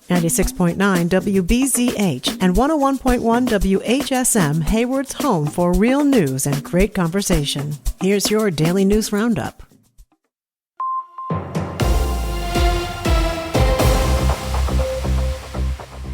96.9 WBZH and 101.1 WHSM, Hayward's home for real news and great conversation. Here's your daily news roundup.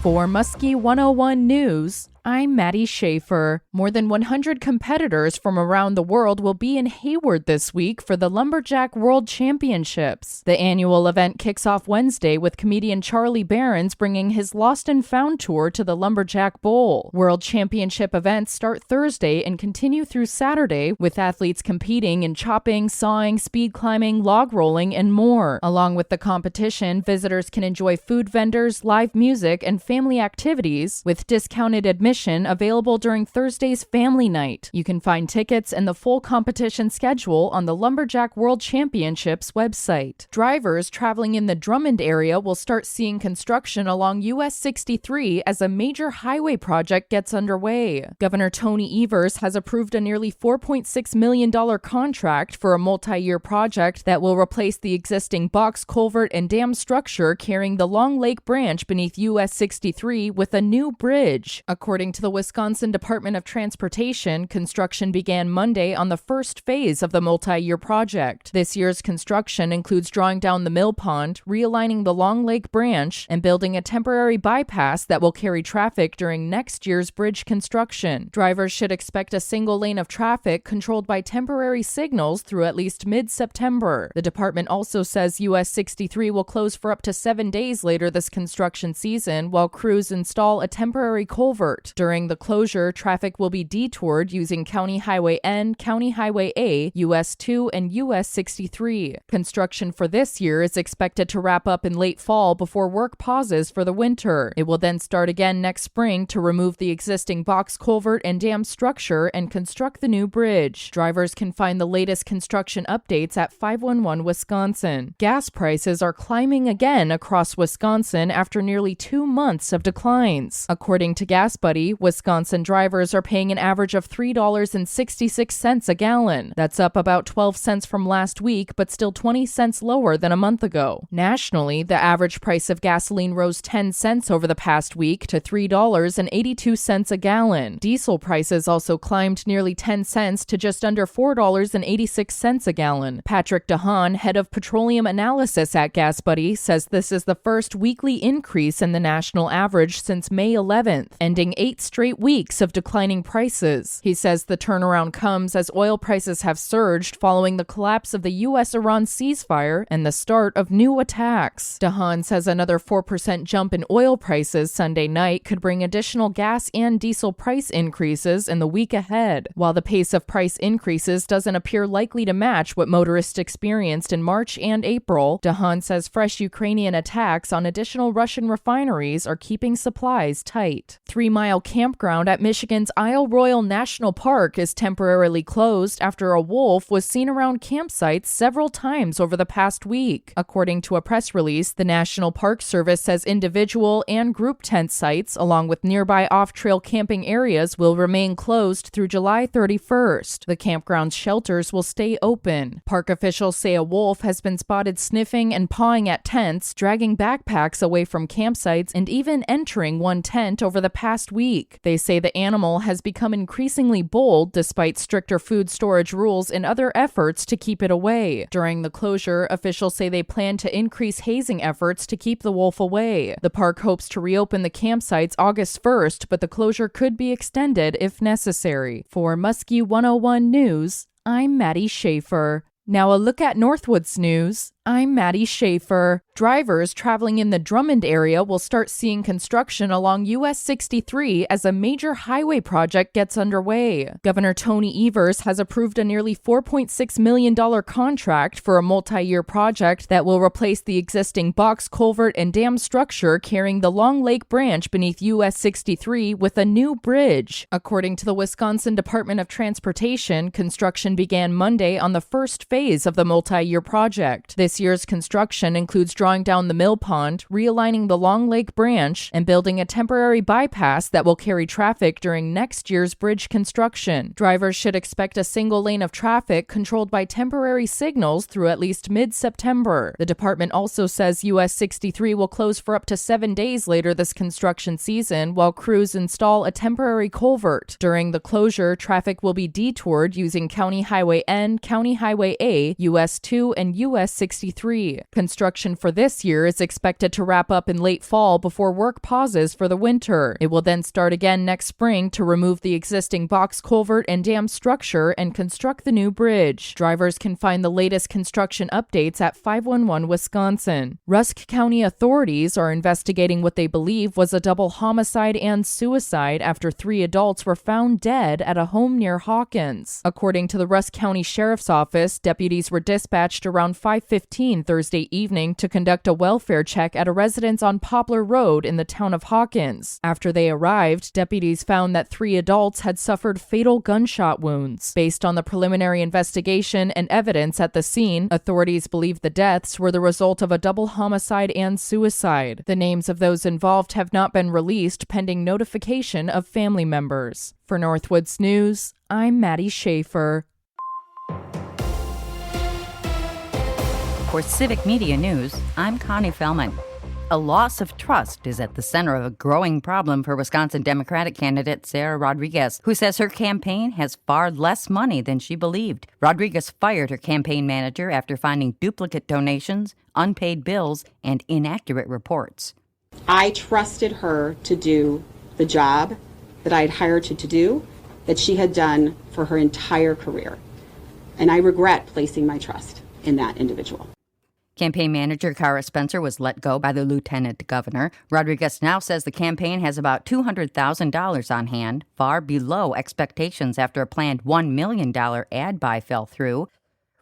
For Muskie 101 News, I'm Maddie Schaefer. More than 100 competitors from around the world will be in Hayward this week for the Lumberjack World Championships. The annual event kicks off Wednesday with comedian Charlie Barons bringing his Lost and Found tour to the Lumberjack Bowl. World Championship events start Thursday and continue through Saturday, with athletes competing in chopping, sawing, speed climbing, log rolling, and more. Along with the competition, visitors can enjoy food vendors, live music, and family activities, with discounted admission available during Thursday's Family Night. You can find tickets and the full competition schedule on the Lumberjack World Championships website. Drivers traveling in the Drummond area will start seeing construction along US 63 as a major highway project gets underway. Governor Tony Evers has approved a nearly $4.6 million contract for a multi-year project that will replace the existing box culvert and dam structure carrying the Long Lake branch beneath US 63 with a new bridge. According to the Wisconsin Department of Transportation, construction began Monday on the first phase of the multi-year project. This year's construction includes drawing down the mill pond, realigning the Long Lake branch, and building a temporary bypass that will carry traffic during next year's bridge construction. Drivers should expect a single lane of traffic controlled by temporary signals through at least mid-September. The department also says US 63 will close for up to 7 days later this construction season while crews install a temporary culvert. During the closure, traffic will be detoured using County Highway N, County Highway A, US 2, and US 63. Construction for this year is expected to wrap up in late fall before work pauses for the winter. It will then start again next spring to remove the existing box culvert and dam structure and construct the new bridge. Drivers can find the latest construction updates at 511 Wisconsin. Gas prices are climbing again across Wisconsin after nearly 2 months of declines. According to Gas Buddy, Wisconsin drivers are paying an average of $3.66 a gallon. That's up about 12 cents from last week, but still 20 cents lower than a month ago. Nationally, the average price of gasoline rose 10 cents over the past week to $3.82 a gallon. Diesel prices also climbed nearly 10 cents to just under $4.86 a gallon. Patrick DeHaan, head of petroleum analysis at Gas Buddy, says this is the first weekly increase in the national average since May 11th, ending 8 straight weeks of declining prices. He says the turnaround comes as oil prices have surged following the collapse of the U.S.-Iran ceasefire and the start of new attacks. DeHaan says another 4% jump in oil prices Sunday night could bring additional gas and diesel price increases in the week ahead. While the pace of price increases doesn't appear likely to match what motorists experienced in March and April, DeHaan says fresh Ukrainian attacks on additional Russian refineries are keeping supplies tight. 3 Mile campground at Michigan's Isle Royale National Park is temporarily closed after a wolf was seen around campsites several times over the past week. According to a press release, the National Park Service says individual and group tent sites, along with nearby off-trail camping areas, will remain closed through July 31st. The campground's shelters will stay open. Park officials say a wolf has been spotted sniffing and pawing at tents, dragging backpacks away from campsites, and even entering one tent over the past week. They say the animal has become increasingly bold despite stricter food storage rules and other efforts to keep it away. During the closure, officials say they plan to increase hazing efforts to keep the wolf away. The park hopes to reopen the campsites August 1st, but the closure could be extended if necessary. For Muskie 101 News, I'm Maddie Schaefer. Now a look at Northwoods News. I'm Maddie Schaefer. Drivers traveling in the Drummond area will start seeing construction along US 63 as a major highway project gets underway. Governor Tony Evers has approved a nearly $4.6 million contract for a multi-year project that will replace the existing box culvert and dam structure carrying the Long Lake branch beneath US 63 with a new bridge. According to the Wisconsin Department of Transportation, construction began Monday on the first phase of the multi-year project. This This year's construction includes drawing down the mill pond, realigning the Long Lake branch, and building a temporary bypass that will carry traffic during next year's bridge construction. Drivers should expect a single lane of traffic controlled by temporary signals through at least mid-September. The department also says US 63 will close for up to 7 days later this construction season while crews install a temporary culvert. During the closure, traffic will be detoured using County Highway N, County Highway A, US 2, and US 63. Construction for this year is expected to wrap up in late fall before work pauses for the winter. It will then start again next spring to remove the existing box culvert and dam structure and construct the new bridge. Drivers can find the latest construction updates at 511 Wisconsin. Rusk County authorities are investigating what they believe was a double homicide and suicide after 3 adults were found dead at a home near Hawkins. According to the Rusk County Sheriff's Office, deputies were dispatched around 5:15 Thursday evening to conduct a welfare check at a residence on Poplar Road in the town of Hawkins. After they arrived, deputies found that 3 adults had suffered fatal gunshot wounds. Based on the preliminary investigation and evidence at the scene, authorities believe the deaths were the result of a double homicide and suicide. The names of those involved have not been released pending notification of family members. For Northwoods News, I'm Maddie Schaefer. For Civic Media News, I'm Connie Fellman. A loss of trust is at the center of a growing problem for Wisconsin Democratic candidate Sarah Rodriguez, who says her campaign has far less money than she believed. Rodriguez fired her campaign manager after finding duplicate donations, unpaid bills, and inaccurate reports. I trusted her to do the job that I had hired her to do, that she had done for her entire career. And I regret placing my trust in that individual. Campaign manager Cara Spencer was let go by the lieutenant governor. Rodriguez now says the campaign has about $200,000 on hand, far below expectations after a planned $1 million ad buy fell through.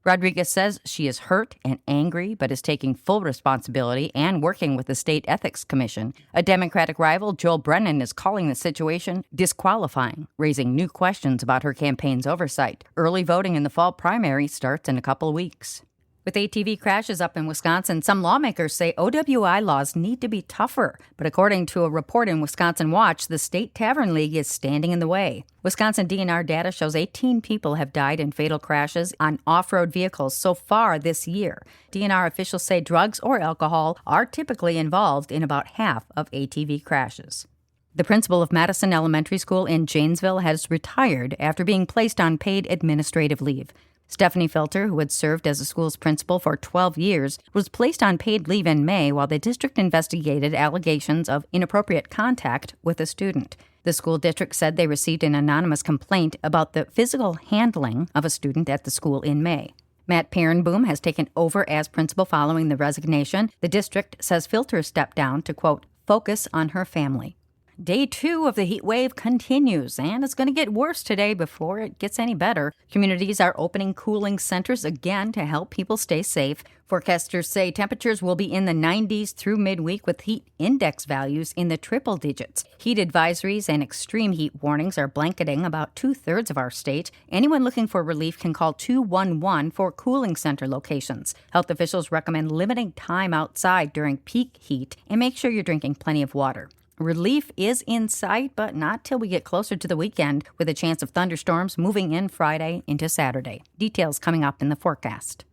Rodriguez says she is hurt and angry, but is taking full responsibility and working with the State Ethics Commission. A Democratic rival, Joel Brennan, is calling the situation disqualifying, raising new questions about her campaign's oversight. Early voting in the fall primary starts in a couple weeks. With ATV crashes up in Wisconsin, some lawmakers say OWI laws need to be tougher. But according to a report in Wisconsin Watch, the State Tavern League is standing in the way. Wisconsin DNR data shows 18 people have died in fatal crashes on off-road vehicles so far this year. DNR officials say drugs or alcohol are typically involved in about half of ATV crashes. The principal of Madison Elementary School in Janesville has retired after being placed on paid administrative leave. Stephanie Filter, who had served as the school's principal for 12 years, was placed on paid leave in May while the district investigated allegations of inappropriate contact with a student. The school district said they received an anonymous complaint about the physical handling of a student at the school in May. Matt Perenboom has taken over as principal following the resignation. The district says Filter stepped down to, quote, focus on her family. Day 2 of the heat wave continues, and it's going to get worse today before it gets any better. Communities are opening cooling centers again to help people stay safe. Forecasters say temperatures will be in the 90s through midweek with heat index values in the triple digits. Heat advisories and extreme heat warnings are blanketing about 2/3 of our state. Anyone looking for relief can call 211 for cooling center locations. Health officials recommend limiting time outside during peak heat and make sure you're drinking plenty of water. Relief is in sight, but not till we get closer to the weekend, with a chance of thunderstorms moving in Friday into Saturday. Details coming up in the forecast.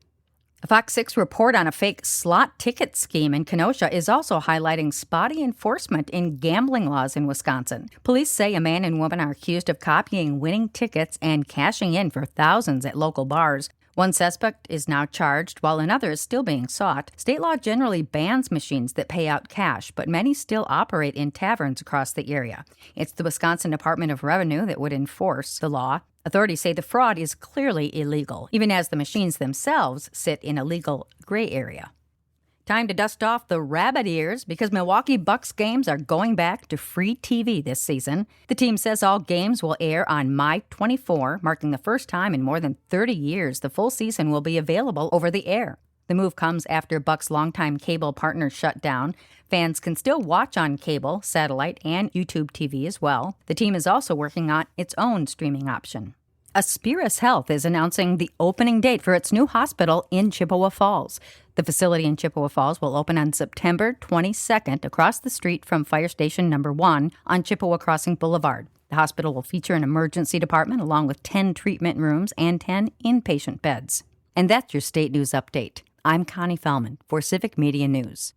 A Fox 6 report on a fake slot ticket scheme in Kenosha is also highlighting spotty enforcement in gambling laws in Wisconsin. Police say a man and woman are accused of copying winning tickets and cashing in for thousands at local bars. One suspect is now charged, while another is still being sought. State law generally bans machines that pay out cash, but many still operate in taverns across the area. It's the Wisconsin Department of Revenue that would enforce the law. Authorities say the fraud is clearly illegal, even as the machines themselves sit in a legal gray area. Time to dust off the rabbit ears because Milwaukee Bucks games are going back to free TV this season. The team says all games will air on My24, marking the first time in more than 30 years the full season will be available over the air. The move comes after Bucks' longtime cable partner shut down. Fans can still watch on cable, satellite, and YouTube TV as well. The team is also working on its own streaming option. Aspiris Health is announcing the opening date for its new hospital in Chippewa Falls. The facility in Chippewa Falls will open on September 22nd across the street from Fire Station Number 1 on Chippewa Crossing Boulevard. The hospital will feature an emergency department along with 10 treatment rooms and 10 inpatient beds. And that's your state news update. I'm Connie Fellman for Civic Media News.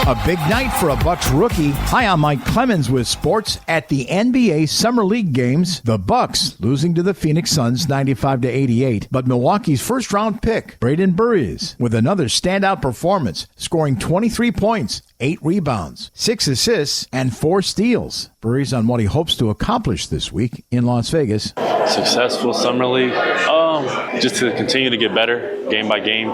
A big night for a Bucks rookie. Hi, I'm Mike Clemens with sports. At the NBA Summer League games, the Bucks losing to the Phoenix Suns 95-88. But Milwaukee's first-round pick, Braden Burries, with another standout performance, scoring 23 points, 8 rebounds, 6 assists, and 4 steals. Burries on what he hopes to accomplish this week in Las Vegas. Successful Summer League. Just to continue to get better game by game,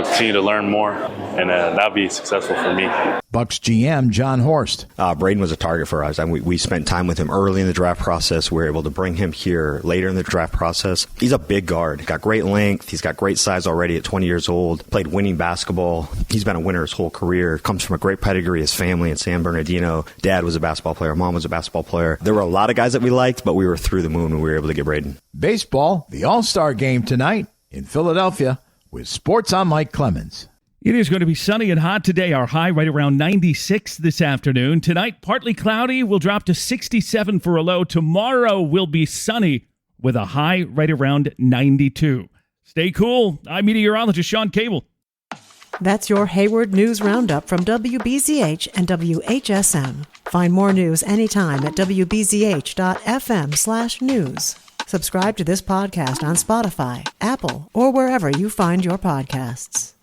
continue to learn more, and that'll be successful for me. Bucks GM John Horst. Braden was a target for us. We spent time with him early in the draft process. We were able to bring him here later in the draft process. He's a big guard. Got great length. He's got great size already at 20 years old. Played winning basketball. He's been a winner his whole career. Comes from a great pedigree. His family in San Bernardino. Dad was a basketball player. Mom was a basketball player. There were a lot of guys that we liked, but we were through the moon when we were able to get Braden. Baseball, the All-Star game tonight in Philadelphia with sports. I'm Mike Clemens. It is going to be sunny and hot today. Our high right around 96 this afternoon. Tonight, partly cloudy. We'll drop to 67 for a low. Tomorrow will be sunny with a high right around 92. Stay cool. I'm meteorologist Sean Cable. That's your Hayward News Roundup from WBZH and WHSM. Find more news anytime at wbzh.fm/news. Subscribe to this podcast on Spotify, Apple, or wherever you find your podcasts.